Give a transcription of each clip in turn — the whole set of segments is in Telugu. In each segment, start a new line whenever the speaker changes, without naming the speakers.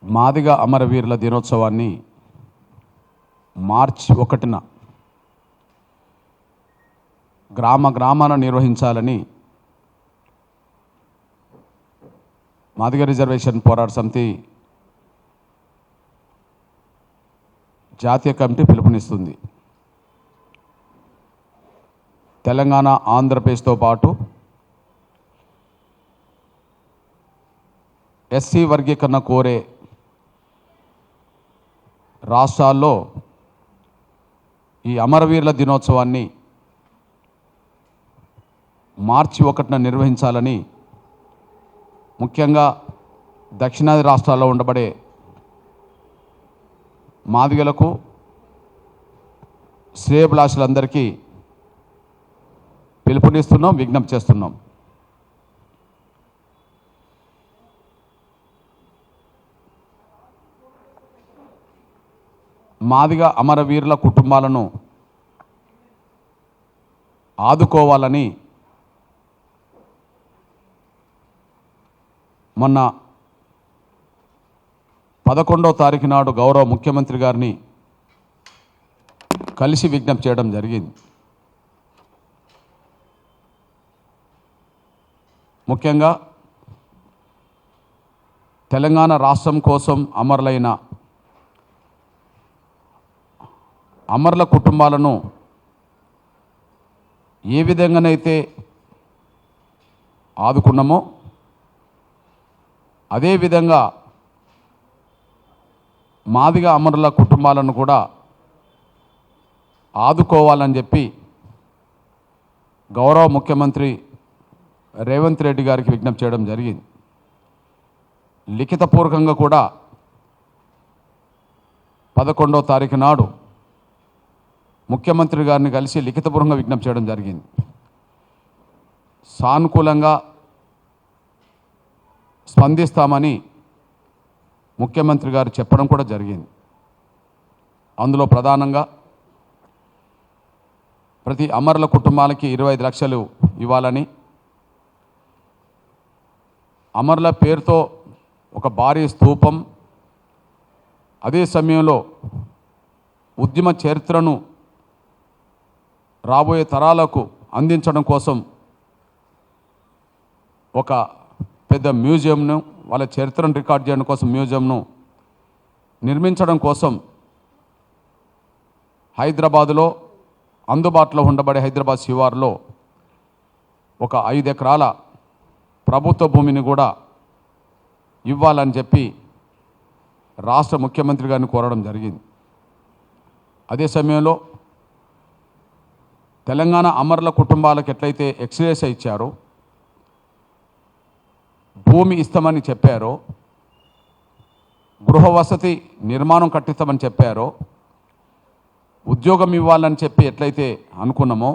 మాదిగ అమరవీరుల దినోత్సవాన్ని మార్చి 1న గ్రామాన నిర్వహించాలని మాదిగ రిజర్వేషన్ పోరాట సమితి జాతీయ కమిటీ పిలుపునిస్తుంది. తెలంగాణ, ఆంధ్రప్రదేశ్తో పాటు ఎస్సీ వర్గీకరణ కోరే రాష్ట్రాల్లో ఈ అమరవీరుల దినోత్సవాన్ని మార్చి 1న నిర్వహించాలని ముఖ్యంగా దక్షిణాది రాష్ట్రాల్లో ఉండబడే మాదిగలకు, శ్రేయభిలాషులందరికీ పిలుపునిస్తున్నాం, విజ్ఞప్తి చేస్తున్నాం. మాదిగ అమరవీరుల కుటుంబాలను ఆదుకోవాలని మొన్న 11వ తారీఖు నాడు గౌరవ ముఖ్యమంత్రి గారిని కలిసి విజ్ఞప్తి చేయడం జరిగింది. ముఖ్యంగా తెలంగాణ రాష్ట్రం కోసం అమరులైన అమరుల కుటుంబాలను ఏ విధంగానైతే ఆదుకున్నామో అదేవిధంగా మాదిగ అమరుల కుటుంబాలను కూడా ఆదుకోవాలని చెప్పి గౌరవ ముఖ్యమంత్రి రేవంత్ రెడ్డి గారికి విజ్ఞప్తి చేయడం జరిగింది. లిఖితపూర్వకంగా కూడా 11వ తారీఖు నాడు ముఖ్యమంత్రి గారిని కలిసి లిఖితపూర్వకంగా విజ్ఞప్తి చేయడం జరిగింది. సానుకూలంగా స్పందిస్తామని ముఖ్యమంత్రి గారు చెప్పడం కూడా జరిగింది. అందులో ప్రధానంగా ప్రతి అమరుల కుటుంబాలకి 25 లక్షలు ఇవ్వాలని, అమరుల పేరుతో ఒక భారీ స్తూపం, అదే సమయంలో ఉద్యమ చరిత్రను రాబోయే తరాలకు అందించడం కోసం ఒక పెద్ద మ్యూజియంను, వాళ్ళ చరిత్రను రికార్డ్ చేయడం కోసం మ్యూజియంను నిర్మించడం కోసం హైదరాబాదులో అందుబాటులో ఉండబడే హైదరాబాద్ శివారులో ఒక 5 ఎకరాల ప్రభుత్వ భూమిని కూడా ఇవ్వాలని చెప్పి రాష్ట్ర ముఖ్యమంత్రి గారిని కోరడం జరిగింది. అదే సమయంలో తెలంగాణ అమరుల కుటుంబాలకు ఎట్లయితే ఎక్స్గ్రేషియా ఇచ్చారో, భూమి ఇస్తామని చెప్పారో, గృహ వసతి నిర్మాణం కట్టిస్తామని చెప్పారో, ఉద్యోగం ఇవ్వాలని చెప్పి ఎట్లయితే అనుకున్నామో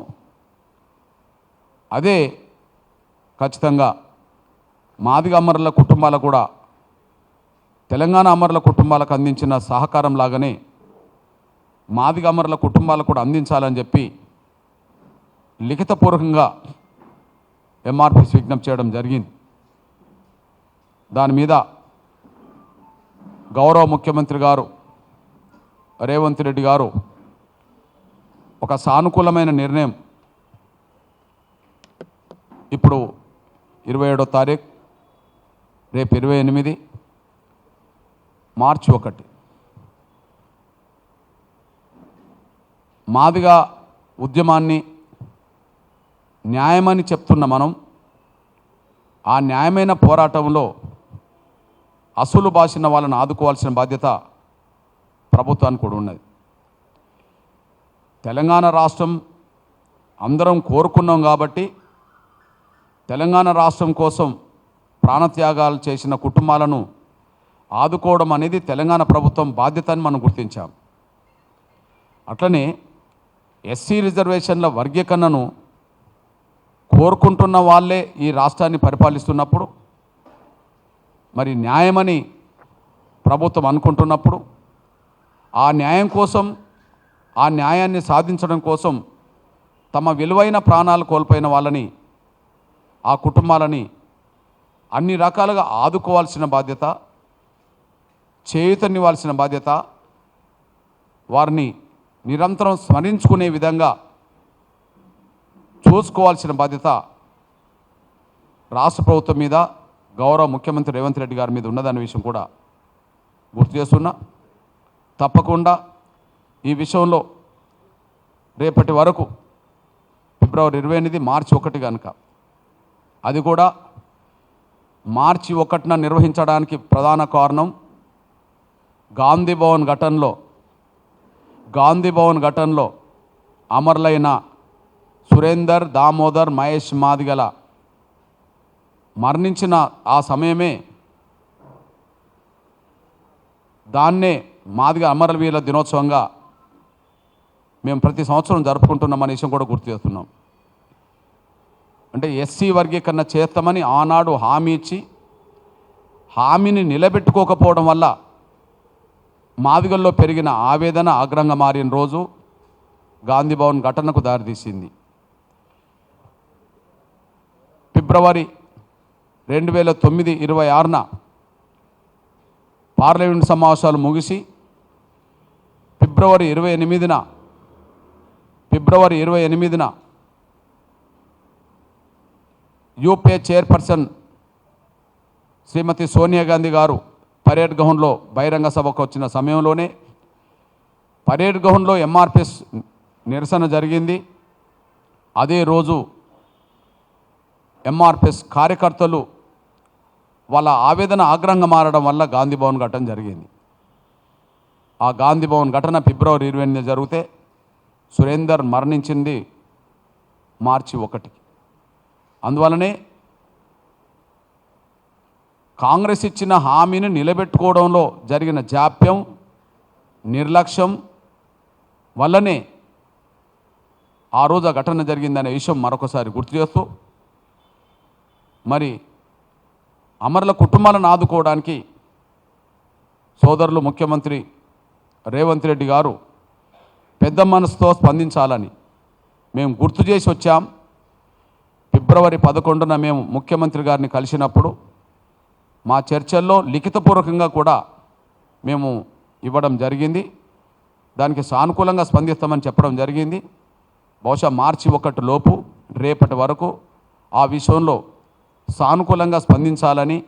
అదే ఖచ్చితంగా మాదిగ అమరుల కుటుంబాలకు కూడా తెలంగాణ అమరుల కుటుంబాలకు అందించిన సహకారం లాగానే మాదిగ అమరుల కుటుంబాలకు కూడా అందించాలని చెప్పి లిఖితపూర్వకంగా ఎంఆర్పిసి విజ్ఞప్తి చేయడం జరిగింది. దాని మీద గౌరవ ముఖ్యమంత్రి గారు రేవంత్ రెడ్డి గారు ఒక సానుకూలమైన నిర్ణయం ఇప్పుడు 27వ తారీఖు, రేపు 28, మార్చి 1 మాదిగ ఉద్యమాన్ని న్యాయమని చెప్తున్న మనం ఆ న్యాయమైన పోరాటంలో అసలు బాసిన వాళ్ళని ఆదుకోవాల్సిన బాధ్యత ప్రభుత్వానికి కూడా ఉన్నది. తెలంగాణ రాష్ట్రం అందరం కోరుకున్నాం కాబట్టి తెలంగాణ రాష్ట్రం కోసం ప్రాణత్యాగాలు చేసిన కుటుంబాలను ఆదుకోవడం అనేది తెలంగాణ ప్రభుత్వం బాధ్యత అని మనం గుర్తించాం. అట్లనే ఎస్సీ రిజర్వేషన్ల వర్గీకరణను కోరుకుంటున్న వాళ్ళే ఈ రాష్ట్రాన్ని పరిపాలిస్తున్నప్పుడు, మరి న్యాయమని ప్రభుత్వం అనుకుంటున్నప్పుడు ఆ న్యాయం కోసం, ఆ న్యాయాన్ని సాధించడం కోసం తమ విలువైన ప్రాణాలు కోల్పోయిన వాళ్ళని, ఆ కుటుంబాలని అన్ని రకాలుగా ఆదుకోవాల్సిన బాధ్యత చేయూతనివ్వాల్సిన బాధ్యత, వారిని నిరంతరం స్మరించుకునే విధంగా చూసుకోవాల్సిన బాధ్యత రాష్ట్ర ప్రభుత్వం మీద, గౌరవ ముఖ్యమంత్రి రేవంత్ రెడ్డి గారి మీద ఉన్నదనే విషయం కూడా గుర్తు చేస్తున్నా. తప్పకుండా ఈ విషయంలో రేపటి వరకు ఫిబ్రవరి 28 మార్చి 1 కనుక అది కూడా మార్చి 1న నిర్వహించడానికి ప్రధాన కారణం గాంధీ భవన్ ఘటనలో అమరులైన సురేందర్, దామోదర్, మహేష్ మాదిగల మరణించిన ఆ సమయమే దాన్నే మాదిగ అమరవీరుల దినోత్సవంగా మేము ప్రతి సంవత్సరం జరుపుకుంటున్నామనే విషయం కూడా గుర్తు చేస్తున్నాం. అంటే ఎస్సీ వర్గీకరణ చేస్తామని ఆనాడు హామీ ఇచ్చి హామీని నిలబెట్టుకోకపోవడం వల్ల మాదిగల్లో పెరిగిన ఆవేదన ఆగ్రహంగా మారిన రోజు గాంధీ భవన్ ఘటనకు దారితీసింది. ఫిబ్రవరి 2009 26న పార్లమెంటు సమావేశాలు ముగిసి ఫిబ్రవరి 28న యూపీఏ చైర్పర్సన్ శ్రీమతి సోనియా గాంధీ గారు పరేడ్ గ్రౌండ్లో బహిరంగ సభకు వచ్చిన సమయంలోనే పరేడ్ గ్రౌండ్లో ఎంఆర్పిఎస్ నిరసన జరిగింది. అదే రోజు ఎంఆర్పిఎస్ కార్యకర్తలు వాళ్ళ ఆవేదన ఆగ్రహంగా మారడం వల్ల గాంధీ భవన్ ఘటన జరిగింది. ఆ గాంధీ భవన్ ఘటన ఫిబ్రవరి 28 జరిగితే సురేందర్ మరణించింది మార్చి 1. అందువలనే కాంగ్రెస్ ఇచ్చిన హామీని నిలబెట్టుకోవడంలో జరిగిన జాప్యం, నిర్లక్ష్యం వల్లనే ఆ రోజు ఆ ఘటన జరిగిందనే విషయం మరొకసారి గుర్తు చేస్తూ, మరి అమరుల కుటుంబాలను ఆదుకోవడానికి సోదరులు ముఖ్యమంత్రి రేవంత్ రెడ్డి గారు పెద్ద మనసుతో స్పందించాలని మేము గుర్తు చేసి వచ్చాం. ఫిబ్రవరి 11న మేము ముఖ్యమంత్రి గారిని కలిసినప్పుడు మా చర్చల్లో లిఖితపూర్వకంగా కూడా మేము ఇవ్వడం జరిగింది. దానికి సానుకూలంగా స్పందిస్తామని చెప్పడం జరిగింది. బహుశా మార్చి 1 లోపు రేపటి వరకు ఆ విషయంలో సానుకూలంగా స్పందించాలని,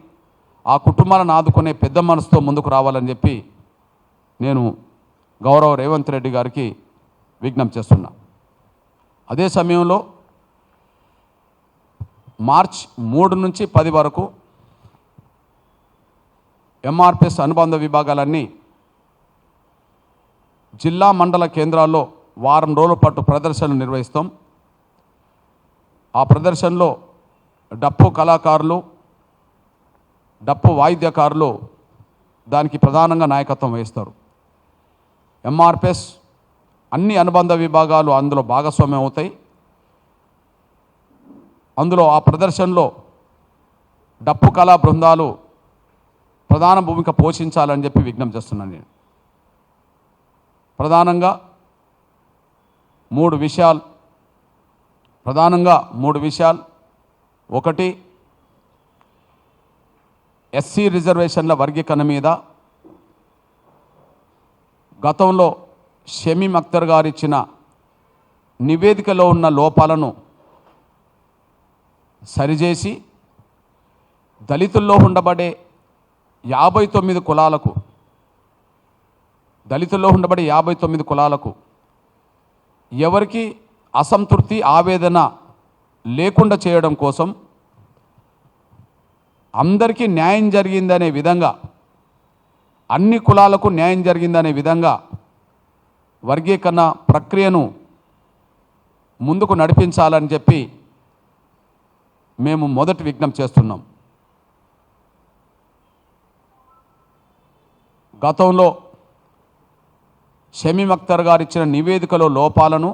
ఆ కుటుంబాలను ఆదుకునే పెద్ద మనసుతో ముందుకు రావాలని చెప్పి నేను గౌరవ రేవంత్ రెడ్డి గారికి విజ్ఞప్తి చేస్తున్నా. అదే సమయంలో మార్చ్ 3 నుంచి 10 వరకు ఎంఆర్పిఎస్ అనుబంధ విభాగాలన్నీ జిల్లా మండల కేంద్రాల్లో వారం రోజుల పాటు ప్రదర్శనలు నిర్వహిస్తాం. ఆ ప్రదర్శనలో డప్పు కళాకారులు, డప్పు వాయిద్యకారులు దానికి ప్రధానంగా నాయకత్వం వహిస్తారు. ఎంఆర్పిఎస్ అన్ని అనుబంధ విభాగాలు అందులో భాగస్వామ్యం అవుతాయి. అందులో ఆ ప్రదర్శనలో డప్పు కళా బృందాలు ప్రధాన భూమిక పోషించాలని చెప్పి విజ్ఞప్తి చేస్తున్నాను. నేను ప్రధానంగా మూడు విషయాలు. ఒకటి, ఎస్సీ రిజర్వేషన్ల వర్గీకరణ మీద గతంలో షమీమ్ అఖ్తర్ గారు ఇచ్చిన నివేదికలో ఉన్న లోపాలను సరిచేసి దళితుల్లో ఉండబడే 59 కులాలకు ఎవరికి అసంతృప్తి, ఆవేదన లేకుండా చేయడం కోసం అందరికీ న్యాయం జరిగిందనే విధంగా, అన్ని కులాలకు న్యాయం జరిగిందనే విధంగా వర్గీకరణ ప్రక్రియను ముందుకు నడిపించాలని చెప్పి మేము మొదటి విజ్ఞప్తి చేస్తున్నాం. గతంలో షమీమ్ అఖ్తర్ గారు ఇచ్చిన నివేదికలో లోపాలను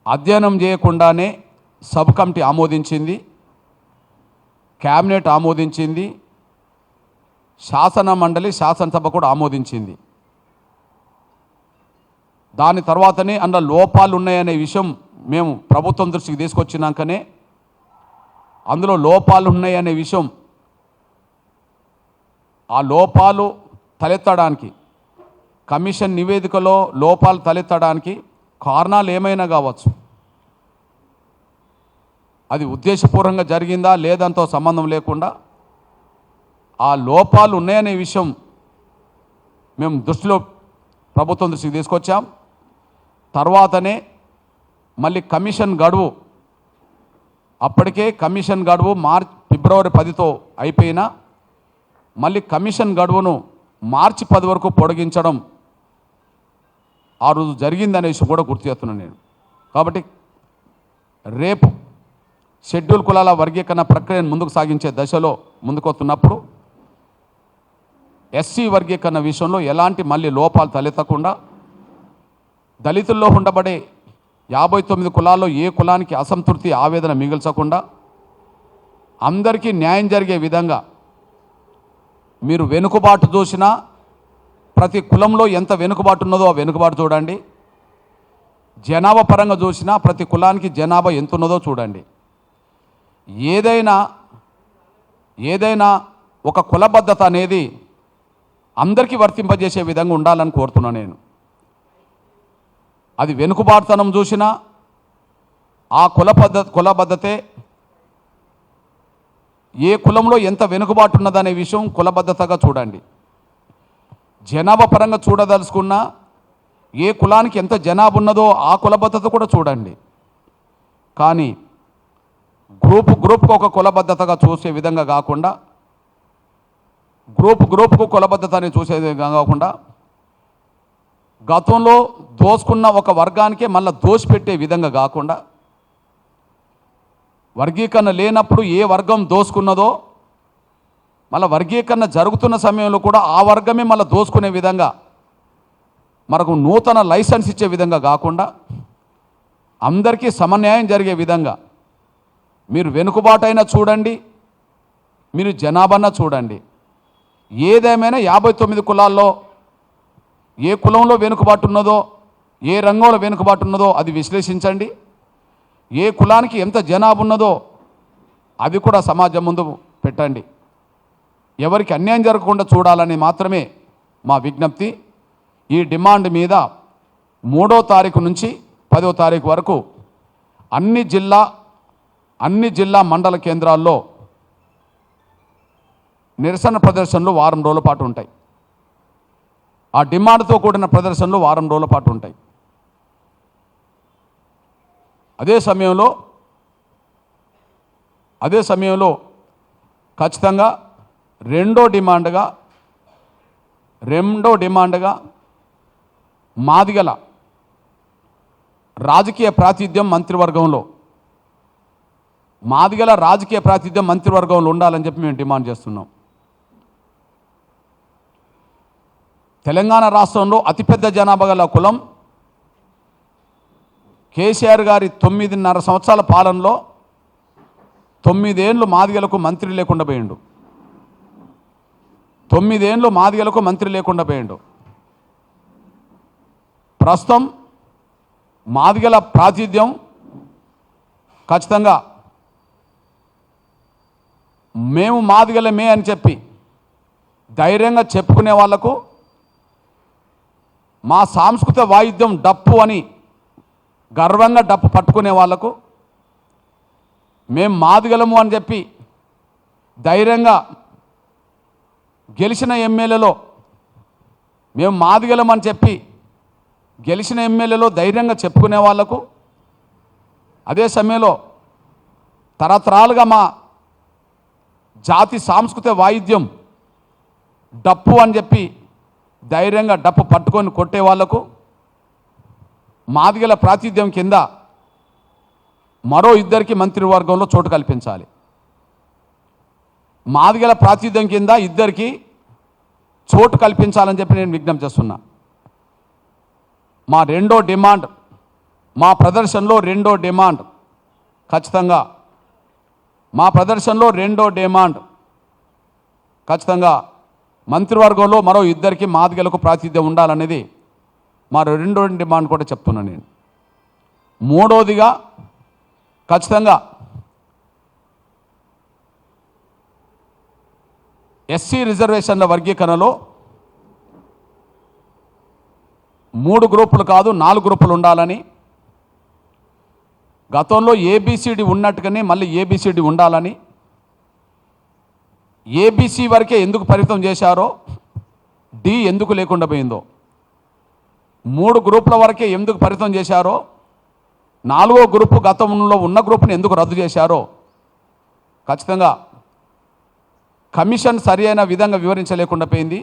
అధ్యయనం చేయకుండానే సబ్ కమిటీ ఆమోదించింది, క్యాబినెట్ ఆమోదించింది, శాసన మండలి శాసనసభ కూడా ఆమోదించింది. దాని తర్వాతనే అందులో లోపాలు ఉన్నాయనే విషయం మేము ప్రభుత్వం దృష్టికి తీసుకొచ్చినాకనే అందులో లోపాలు ఉన్నాయనే విషయం ఆ లోపాలు తలెత్తడానికి, కమిషన్ నివేదికలో లోపాలు తలెత్తడానికి కారణాలు ఏమైనా కావచ్చు. అది ఉద్దేశపూర్వకంగా జరిగిందా లేదంతో సంబంధం లేకుండా ఆ లోపాలు ఉన్నాయనే విషయం మేము దృష్టిలో ప్రభుత్వం దృష్టికి తీసుకొచ్చాం. తర్వాతనే మళ్ళీ కమిషన్ గడువు, అప్పటికే కమిషన్ గడువు ఫిబ్రవరి 10తో అయిపోయినా మళ్ళీ కమిషన్ గడువును మార్చి 10 వరకు పొడిగించడం ఆ రోజు జరిగిందనే విషయం కూడా గుర్తు చేస్తున్నాను నేను. కాబట్టి రేపు షెడ్యూల్ కులాల వర్గీకరణ ప్రక్రియను ముందుకు సాగించే దశలో ముందుకొస్తున్నప్పుడు ఎస్సీ వర్గీకరణ విషయంలో ఎలాంటి మళ్ళీ లోపాలు తలెత్తకుండా, దళితుల్లో ఉండబడే 59 కులాల్లో ఏ కులానికి అసంతృప్తి ఆవేదన మిగిల్చకుండా అందరికీ న్యాయం జరిగే విధంగా, మీరు వెనుకబాటు చూసినా ప్రతి కులంలో ఎంత వెనుకబాటు ఉన్నదో ఆ వెనుకబాటు చూడండి, జనాభా పరంగా చూసినా ప్రతి కులానికి జనాభా ఎంత ఉన్నదో చూడండి. ఏదైనా ఒక కులబద్ధత అనేది అందరికీ వర్తింపజేసే విధంగా ఉండాలని కోరుతున్నాను నేను. అది వెనుకబాటుతనం చూసినా ఆ కులబద్ధతే ఏ కులంలో ఎంత వెనుకబాటు ఉన్నదనే విషయం కులబద్ధతగా చూడండి. జనాభా పరంగా చూడదలుచుకున్నా ఏ కులానికి ఎంత జనాభా ఉన్నదో ఆ కులబద్ధత కూడా చూడండి. కానీ గ్రూప్కు ఒక కులబద్ధతగా చూసే విధంగా కాకుండా, గ్రూప్కు కులబద్ధతని చూసే విధంగా కాకుండా, గతంలో దోసుకున్న ఒక వర్గానికే మళ్ళీ దోసిపెట్టే విధంగా కాకుండా, వర్గీకరణ లేనప్పుడు ఏ వర్గం దోసుకున్నదో మళ్ళీ వర్గీకరణ జరుగుతున్న సమయంలో కూడా ఆ వర్గమే మళ్ళీ దోసుకునే విధంగా, మనకు నూతన లైసెన్స్ ఇచ్చే విధంగా కాకుండా అందరికీ సమన్యాయం జరిగే విధంగా మీరు వెనుకబాటైనా చూడండి, మీరు జనాభాన చూడండి. ఏదేమైనా 59 కులాల్లో ఏ కులంలో వెనుకబాటు ఉన్నదో, ఏ రంగంలో వెనుకబాటు ఉన్నదో అది విశ్లేషించండి. ఏ కులానికి ఎంత జనాభా ఉన్నదో అది కూడా సమాజం ముందు పెట్టండి. ఎవరికి అన్యాయం జరగకుండా చూడాలని మాత్రమే మా విజ్ఞప్తి. ఈ డిమాండ్ మీద 3వ తారీఖు నుంచి 10వ తారీఖు వరకు అన్ని జిల్లా మండల కేంద్రాల్లో నిరసన ప్రదర్శనలు వారం రోజుల పాటు ఉంటాయి. ఆ డిమాండ్తో కూడిన ప్రదర్శనలు వారం రోజుల పాటు ఉంటాయి. అదే సమయంలో ఖచ్చితంగా రెండో డిమాండ్గా మాదిగల రాజకీయ ప్రాతినిధ్యం మంత్రివర్గంలో ఉండాలని చెప్పి మేము డిమాండ్ చేస్తున్నాం. తెలంగాణ రాష్ట్రంలో అతిపెద్ద జనాభా గల కులం కేసీఆర్ గారి 9.5 సంవత్సరాల పాలనలో 9 ఏళ్ళు మాదిగలకు మంత్రి లేకుండా పోయిండు. 9 ఏళ్ళు మాదిగలకు మంత్రి లేకుండా పోయిండు. ప్రస్తుతం మాదిగల ప్రాతినిధ్యం ఖచ్చితంగా మేము మాదిగలమే అని చెప్పి ధైర్యంగా చెప్పుకునే వాళ్లకు, మా సాంస్కృతిక వాయిద్యం డప్పు అని గర్వంగా డప్పు పట్టుకునే వాళ్లకు, మేము మాదిగలము అని చెప్పి ధైర్యంగా గెలిచిన ఎమ్మెల్యేలో మేము మాదిగలం అని చెప్పి గెలిచిన ఎమ్మెల్యేలో ధైర్యంగా చెప్పుకునే వాళ్లకు, అదే సమయంలో తరతరాలుగా మా జాతి సాంస్కృతిక వాయిద్యం డప్పు అని చెప్పి ధైర్యంగా డప్పు పట్టుకొని కొట్టే వాళ్లకు మాదిగల ప్రాతినిధ్యం కింద మరో 2 మంత్రివర్గంలో చోటు కల్పించాలి. మాదిగల ప్రాతినిధ్యం కింద 2 చోటు కల్పించాలని చెప్పి నేను విజ్ఞప్తి చేస్తున్నా. మా ప్రదర్శనలో రెండో డిమాండ్ ఖచ్చితంగా మంత్రివర్గంలో మరో 2 మాదిగలకు ప్రాతినిధ్యం ఉండాలనేది మా రెండో డిమాండ్ కూడా చెప్తున్నాను నేను. మూడోదిగా ఖచ్చితంగా ఎస్సీ రిజర్వేషన్ల వర్గీకరణలో 3 గ్రూపులు కాదు 4 గ్రూపులు ఉండాలని, గతంలో ఏబిసిడి ఉన్నట్టుగానే మళ్ళీ ఏబిసిడి ఉండాలని, ఏబిసి వరకే ఎందుకు పరిమితం చేశారో, డి ఎందుకు లేకుండా పోయిందో, 3 గ్రూపుల వరకే ఎందుకు పరిమితం చేశారో, 4వ గ్రూపు గతంలో ఉన్న గ్రూపుని ఎందుకు రద్దు చేశారో ఖచ్చితంగా కమిషన్ సరి అయిన విధంగా వివరించలేకుండా పోయింది.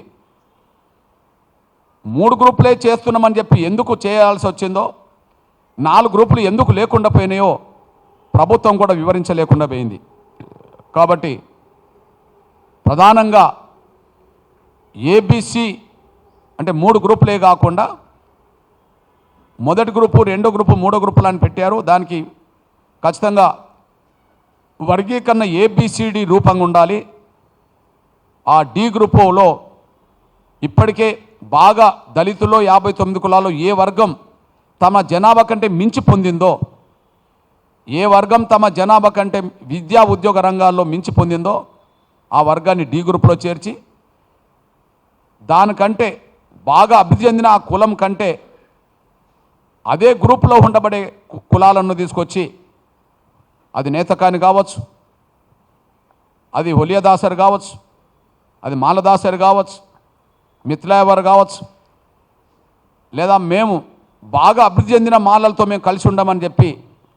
3 గ్రూపులే చేస్తున్నామని చెప్పి ఎందుకు చేయాల్సి వచ్చిందో, 4 గ్రూపులు ఎందుకు లేకుండా పోయినాయో ప్రభుత్వం కూడా వివరించలేకుండా పోయింది. కాబట్టి ప్రధానంగా ఏబిసి అంటే 3 గ్రూపులే కాకుండా మొదటి గ్రూపు, 2వ గ్రూపు, 3వ గ్రూపులు అని పెట్టారు. దానికి ఖచ్చితంగా వర్గీకరణ ఏబిసిడి రూపంగా ఉండాలి. ఆ డి గ్రూపులో ఇప్పటికే బాగా దళితుల్లో 59 కులాల్లో ఏ వర్గం తమ జనాభా కంటే మించి పొందిందో, ఏ వర్గం తమ జనాభా కంటే విద్యా ఉద్యోగ రంగాల్లో మించి పొందిందో ఆ వర్గాన్ని డి గ్రూపులో చేర్చి, దానికంటే బాగా అభివృద్ధి చెందిన ఆ కులం కంటే అదే గ్రూపులో ఉండబడే కులాలను తీసుకొచ్చి, అది నేతకాని కావచ్చు, అది ఒలియదాసరి కావచ్చు, అది మాలదాసరి కావచ్చు, మిత్లాయవర్ కావచ్చు, లేదా మేము బాగా అభివృద్ధి చెందిన మాలలతో మేము కలిసి ఉండమని చెప్పి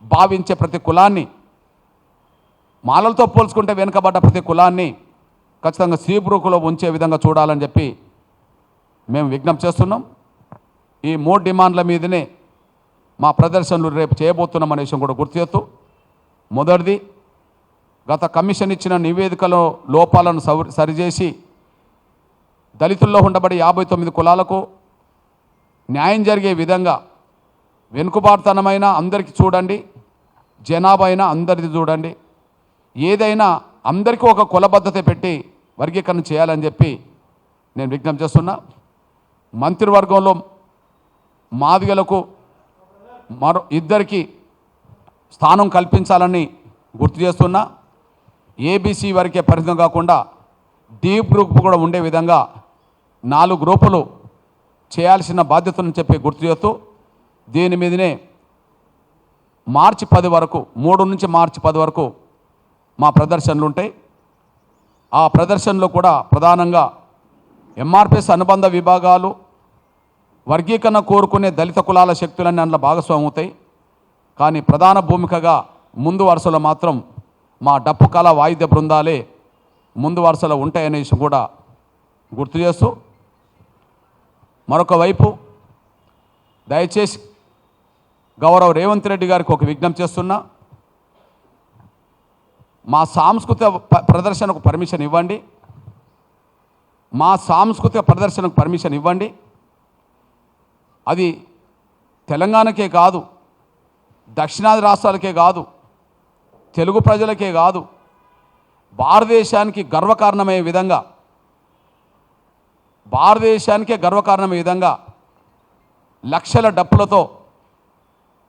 భావించే ప్రతి కులాన్ని, మాలలతో పోల్చుకుంటే వెనుకబడ్డ ప్రతి కులాన్ని ఖచ్చితంగా సి గ్రూపులో ఉంచే విధంగా చూడాలని చెప్పి మేము విజ్ఞప్తి చేస్తున్నాం. ఈ 3 డిమాండ్ల మీదనే మా ప్రదర్శనలు రేపు చేయబోతున్నాం అనే విషయం కూడా గుర్తు చేస్తూ, మొదటిది గత కమిషన్ ఇచ్చిన నివేదికలో లోపాలను సరిచేసి దళితుల్లో ఉండబడి 59 కులాలకు న్యాయం జరిగే విధంగా, వెనుకబాటుతనమైన అందరికీ చూడండి, జనాభా అయినా అందరిది చూడండి, ఏదైనా అందరికీ ఒక కులబద్ధత పెట్టి వర్గీకరణ చేయాలని చెప్పి నేను విజ్ఞప్తి చేస్తున్నా. మంత్రివర్గంలో మాదిగలకు మరో 2కి స్థానం కల్పించాలని గుర్తు చేస్తున్నా. ఏబిసి వరకే పరిమితం కాకుండా డి గ్రూప్ కూడా ఉండే విధంగా 4 గ్రూపులు చేయాల్సిన బాధ్యతలను చెప్పి గుర్తు చేస్తూ, దీని మీదనే మార్చి 10 వరకు, 3 నుంచి మార్చి 10 వరకు మా ప్రదర్శనలు ఉంటాయి. ఆ ప్రదర్శనలో కూడా ప్రధానంగా ఎంఆర్పిఎస్ అనుబంధ విభాగాలు, వర్గీకరణ కోరుకునే దళిత కులాల శక్తులన్నీ అందులో భాగస్వామ్యం అవుతాయి. కానీ ప్రధాన భూమికగా ముందు వరుసలో మాత్రం మా డప్పు కళ వాయిద్య బృందాలే ముందు వరుసలో ఉంటాయనే విషయం కూడా గుర్తు చేస్తూ, మరొక వైపు దయచేసి గౌరవ రేవంత్ రెడ్డి గారికి ఒక విజ్ఞప్తి చేస్తున్నా. మా సాంస్కృతిక ప్రదర్శనకు పర్మిషన్ ఇవ్వండి, మా సాంస్కృతిక ప్రదర్శనకు పర్మిషన్ ఇవ్వండి. అది తెలంగాణకే కాదు, దక్షిణాది రాష్ట్రాలకే కాదు, తెలుగు ప్రజలకే కాదు, భారతదేశానికి గర్వకారణమయ్యే విధంగా, భారతదేశానికే గర్వకారణమయ్యే విధంగా లక్షల డప్పులతో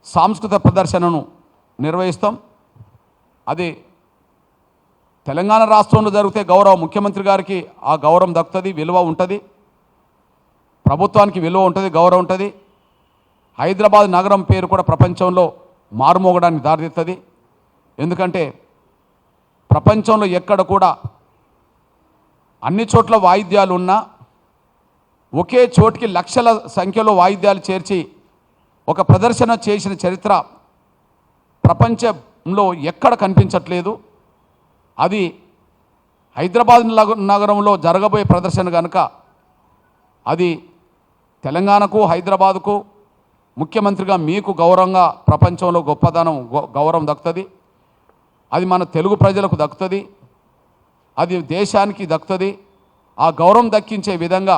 సాంస్కృతిక ప్రదర్శనను నిర్వహిస్తాం. అది తెలంగాణ రాష్ట్రంలో జరిగితే గౌరవ ముఖ్యమంత్రి గారికి ఆ గౌరవం దక్కుతుంది, విలువ ఉంటుంది, ప్రభుత్వానికి విలువ ఉంటుంది, గౌరవం ఉంటుంది. హైదరాబాద్ నగరం పేరు కూడా ప్రపంచంలో మారుమోగడానికి దారితీస్తుంది. ఎందుకంటే ప్రపంచంలో ఎక్కడ కూడా అన్ని చోట్ల వాయిద్యాలు ఉన్నా ఒకే చోటికి లక్షల సంఖ్యలో వాయిద్యాలు చేర్చి ఒక ప్రదర్శన చేసిన చరిత్ర ప్రపంచంలో ఎక్కడ కనిపించట్లేదు. అది హైదరాబాద్ నగరంలో జరగబోయే ప్రదర్శన కనుక అది తెలంగాణకు, హైదరాబాదుకు, ముఖ్యమంత్రిగా మీకు గౌరవంగా ప్రపంచంలో గొప్పదనం గౌరవం దక్కుతుంది. అది మన తెలుగు ప్రజలకు దక్కుతుంది, అది దేశానికి దక్కుతుంది. ఆ గౌరవం దక్కించే విధంగా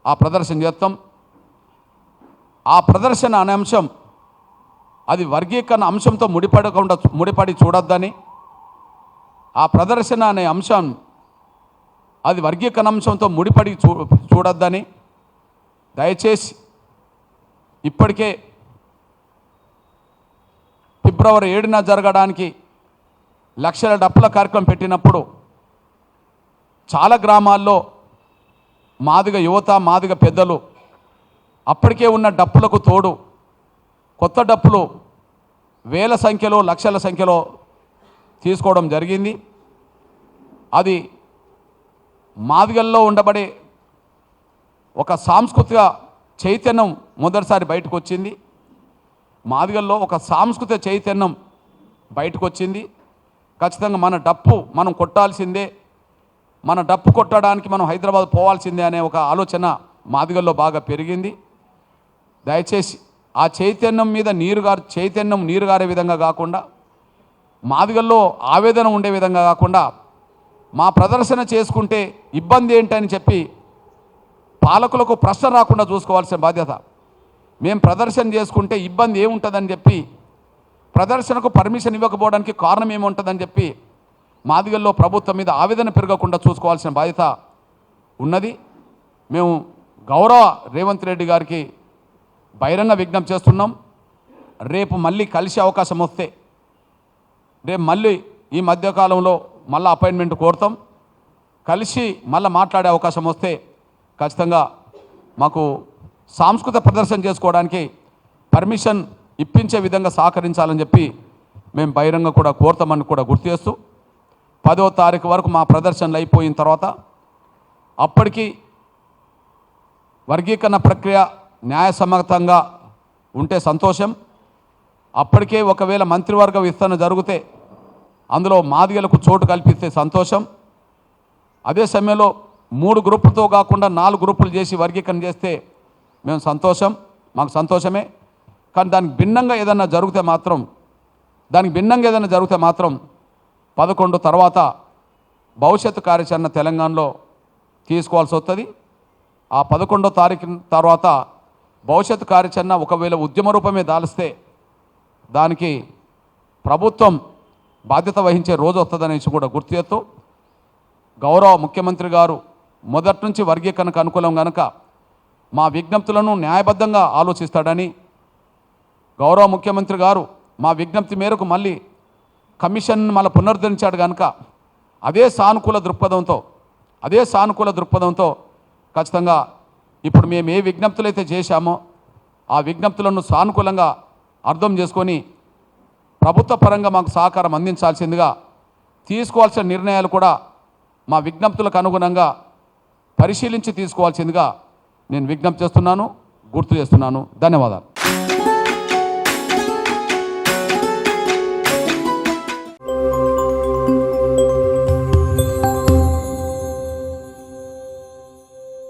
ఆ ప్రదర్శన చేస్తాం. ఆ ప్రదర్శన అనే అంశం అది వర్గీకరణ అంశంతో ముడిపడి చూడొద్దని, ఆ ప్రదర్శన అనే అంశం అది వర్గీకరణ అంశంతో ముడిపడి చూడొద్దని దయచేసి ఇప్పటికే ఫిబ్రవరి 7న జరగడానికి లక్షల డప్పుల కార్యక్రమం పెట్టినప్పుడు చాలా గ్రామాల్లో మాదిగ యువత మాదిగ పెద్దలు అప్పటికే ఉన్న డప్పులకు తోడు కొత్త డప్పులు వేల సంఖ్యలో లక్షల సంఖ్యలో తీసుకోవడం జరిగింది. అది మాదిగల్లో ఉండబడే ఒక సాంస్కృతిక చైతన్యం మొదటిసారి బయటకు వచ్చింది. మాదిగల్లో ఒక సాంస్కృతిక చైతన్యం బయటకు వచ్చింది. ఖచ్చితంగా మన డప్పు మనం కొట్టాల్సిందే, మన డప్పు కొట్టడానికి మనం హైదరాబాద్ పోవాల్సిందే అనే ఒక ఆలోచన మాదిగల్లో బాగా పెరిగింది. దయచేసి ఆ చైతన్యం మీద నీరు గారే విధంగా కాకుండా, మాదిగల్లో ఆవేదన ఉండే విధంగా కాకుండా, మా ప్రదర్శన చేసుకుంటే ఇబ్బంది ఏంటని చెప్పి పాలకులకు ప్రశ్న రాకుండా చూసుకోవాల్సిన బాధ్యత. మేము ప్రదర్శన చేసుకుంటే ఇబ్బంది ఏముంటుందని చెప్పి, ప్రదర్శనకు పర్మిషన్ ఇవ్వకపోవడానికి కారణం ఏముంటుందని చెప్పి మాదిగల్లో ప్రభుత్వం మీద ఆవేదన పెరగకుండా చూసుకోవాల్సిన బాధ్యత ఉన్నది. మేము గౌరవ రేవంత్ రెడ్డి గారికి బహిరంగ విజ్ఞప్తి చేస్తున్నాం. రేపు మళ్ళీ కలిసే అవకాశం వస్తే, రేపు మళ్ళీ ఈ మధ్యకాలంలో మళ్ళీ అపాయింట్మెంట్ కోరుతాం. కలిసి మళ్ళీ మాట్లాడే అవకాశం వస్తే ఖచ్చితంగా మాకు సాంస్కృతిక ప్రదర్శన చేసుకోవడానికి పర్మిషన్ ఇప్పించే విధంగా సహకరించాలని చెప్పి మేము బహిరంగ కూడా కోరుతామని కూడా గుర్తు చేస్తూ, 10వ తారీఖు వరకు మా ప్రదర్శనలు అయిపోయిన తర్వాత అప్పటికి వర్గీకరణ ప్రక్రియ న్యాయసమ్మతంగా ఉంటే సంతోషం. అప్పటికే ఒకవేళ మంత్రివర్గ విస్తరణ జరిగితే అందులో మాదిగలకు చోటు కల్పిస్తే సంతోషం. అదే సమయంలో 3 గ్రూపులతో కాకుండా 4 గ్రూపులు చేసి వర్గీకరణ చేస్తే మేము మాకు సంతోషమే. కానీ దానికి భిన్నంగా ఏదైనా జరిగితే మాత్రం 11 తర్వాత భవిష్యత్తు కార్యాచరణ తెలంగాణలో తీసుకోవాల్సి వస్తుంది. ఆ 11వ తారీఖు తర్వాత భవిష్యత్తు కార్యాచరణ ఒకవేళ ఉద్యమ రూపమే దాలిస్తే దానికి ప్రభుత్వం బాధ్యత వహించే రోజు వస్తుందనేసి కూడా గుర్తు చేస్తూ, గౌరవ ముఖ్యమంత్రి గారు మొదటి నుంచి వర్గీకరణకు అనుకూలం కనుక మా విజ్ఞప్తులను న్యాయబద్ధంగా ఆలోచిస్తాడని, గౌరవ ముఖ్యమంత్రి గారు మా విజ్ఞప్తి మేరకు మళ్ళీ కమిషన్ పునరుద్ధరించాడు కనుక అదే సానుకూల దృక్పథంతో ఖచ్చితంగా ఇప్పుడు మేము ఏ విజ్ఞప్తులు అయితే చేశామో ఆ విజ్ఞప్తులను సానుకూలంగా అర్థం చేసుకొని ప్రభుత్వ పరంగా మాకు సహకారం అందించాల్సిందిగా, తీసుకోవాల్సిన నిర్ణయాలు కూడా మా విజ్ఞప్తులకు అనుగుణంగా పరిశీలించి తీసుకోవాల్సిందిగా నేను విజ్ఞప్తి చేస్తున్నాను, గుర్తు చేస్తున్నాను. ధన్యవాదాలు.